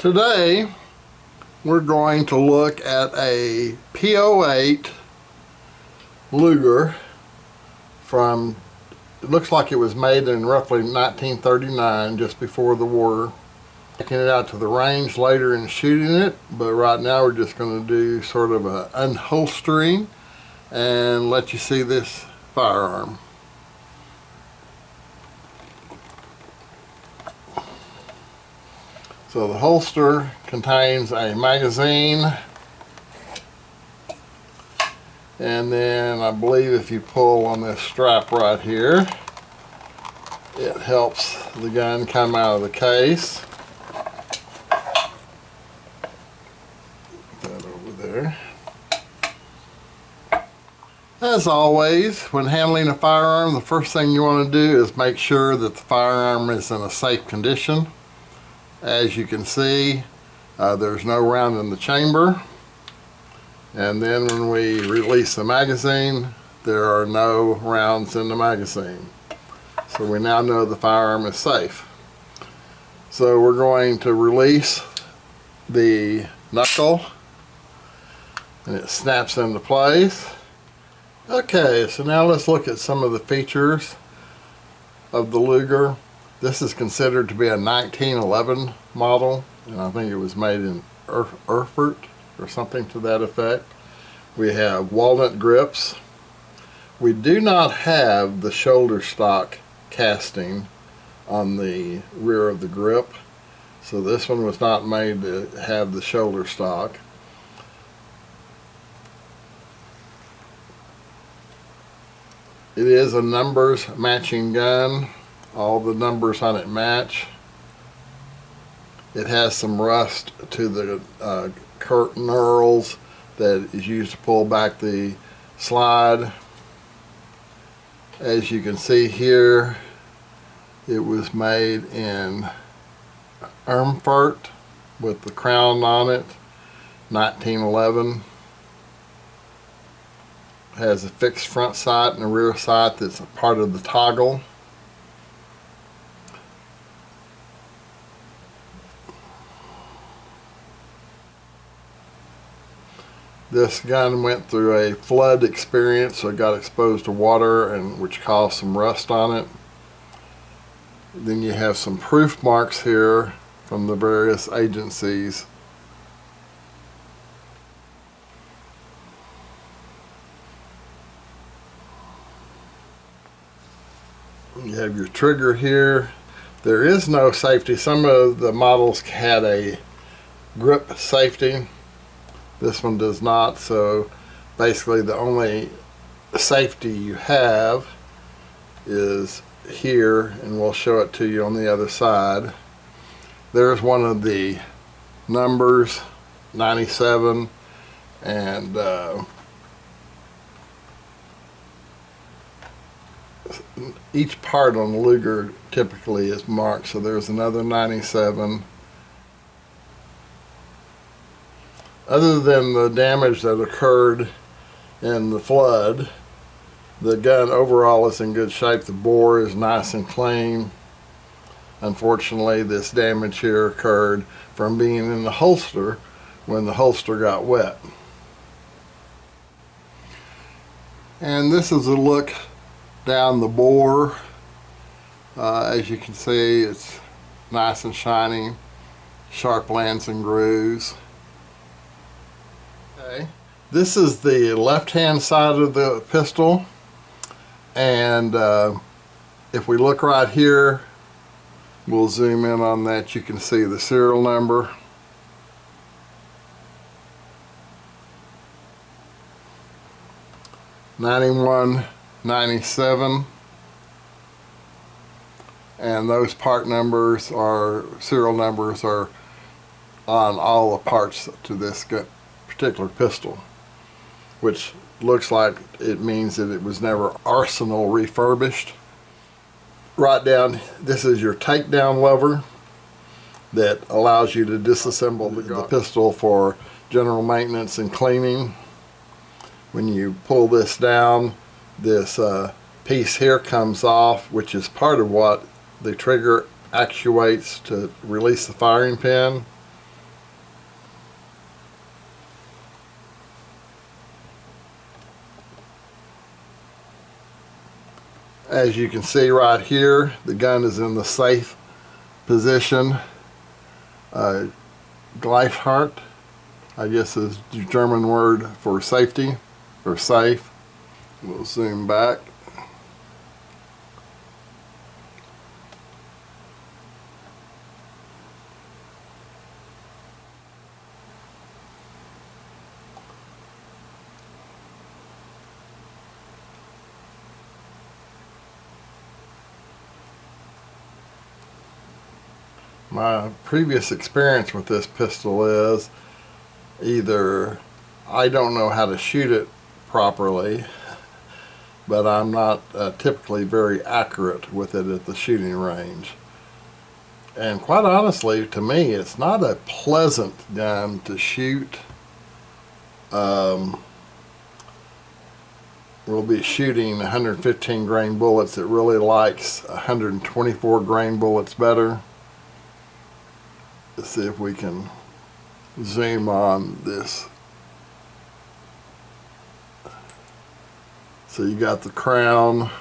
Today we're going to look at a P08 Luger from, it looks like it was made in roughly 1939, just before the war. Taking it out to the range later and shooting it, but right now we're just going to do sort of a unholstering and let you see this firearm. So the holster contains a magazine, and then I believe if you pull on this strap right here, it helps the gun come out of the case. Put that over there. As always, when handling a firearm, the first thing you want to do is make sure that the firearm is in a safe condition. As you can see, there's no round in the chamber, and then when we release the magazine, there are no rounds in the magazine. So we now know the firearm is safe. So we're going to release the knuckle, and it snaps into place. Okay, so now let's look at some of the features of the Luger. This is considered to be a 1911 model, and I think it was made in Erfurt or something to that effect. We have walnut grips. We do not have the shoulder stock casting on the rear of the grip, so this one was not made to have the shoulder stock. It is a numbers matching gun. All the numbers on it match. It has some rust to the knurls that is used to pull back the slide. As you can see here, it was made in Erfurt with the crown on it, 1911. It has a fixed front sight and a rear sight that's a part of the toggle. This gun went through a flood experience, so it got exposed to water, and which caused some rust on it. Then you have some proof marks here from the various agencies. You have your trigger here. There is no safety. Some of the models had a grip safety. This one does not, so basically the only safety you have is here, and we'll show it to you on the other side. There's one of the numbers, 97, and each part on the Luger typically is marked, so there's another 97. Other than the damage that occurred in the flood, the gun overall is in good shape. The bore is nice and clean. Unfortunately, this damage here occurred from being in the holster when the holster got wet. And this is a look down the bore. As you can see, it's nice and shiny, sharp lands and grooves. Okay. This is the left-hand side of the pistol, and if we look right here, we'll zoom in on that. You can see the serial number. '91, '97, and those part numbers or serial numbers are on all the parts to this particular pistol, which looks like it means that it was never arsenal refurbished. Right down, this is your takedown lever that allows you to disassemble the pistol for general maintenance and cleaning. When you pull this down, this piece here comes off, which is part of what the trigger actuates to release the firing pin. As you can see right here, the gun is in the safe position. Gleichheit, I guess, is the German word for safety or safe. We'll zoom back. My previous experience with this pistol is either I don't know how to shoot it properly, but I'm not typically very accurate with it at the shooting range. And quite honestly, to me, it's not a pleasant gun to shoot. We'll be shooting 115 grain bullets. It really likes 124 grain bullets better. Let's see if we can zoom on this. So you got the crown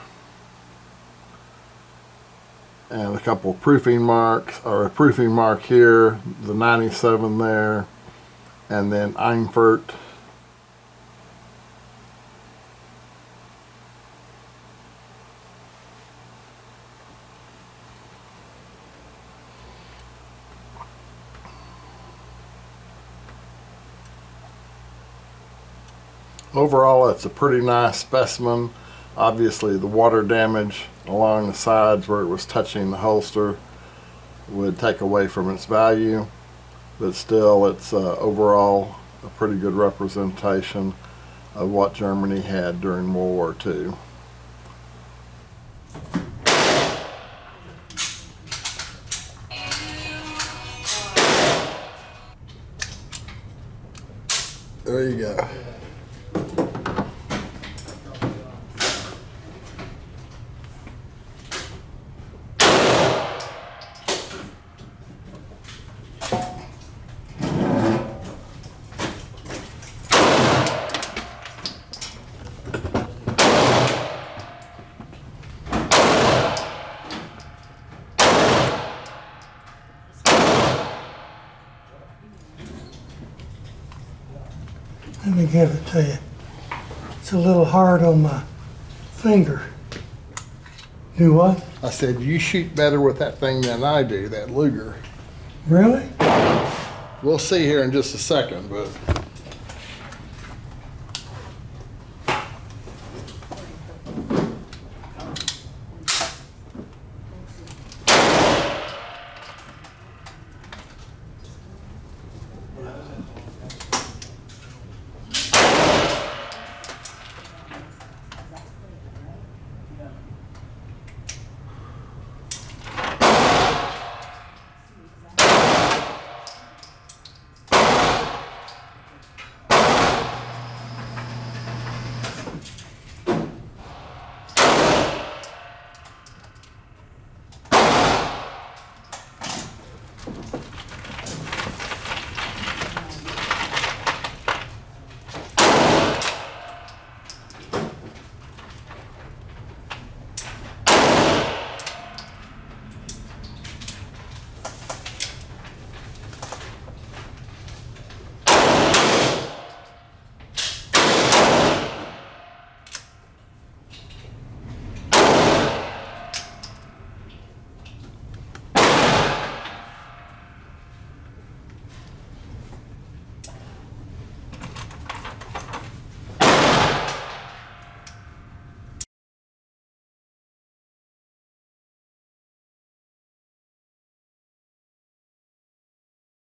and a couple of proofing marks, or a proofing mark here, the 97 there, and then Erfurt. Overall, it's a pretty nice specimen. Obviously, the water damage along the sides where it was touching the holster would take away from its value, but still, it's overall a pretty good representation of what Germany had during World War II. There you go. Let me give it to you. It's a little hard on my finger. Do what? I said, you shoot better with that thing than I do, that Luger. Really? We'll see here in just a second, but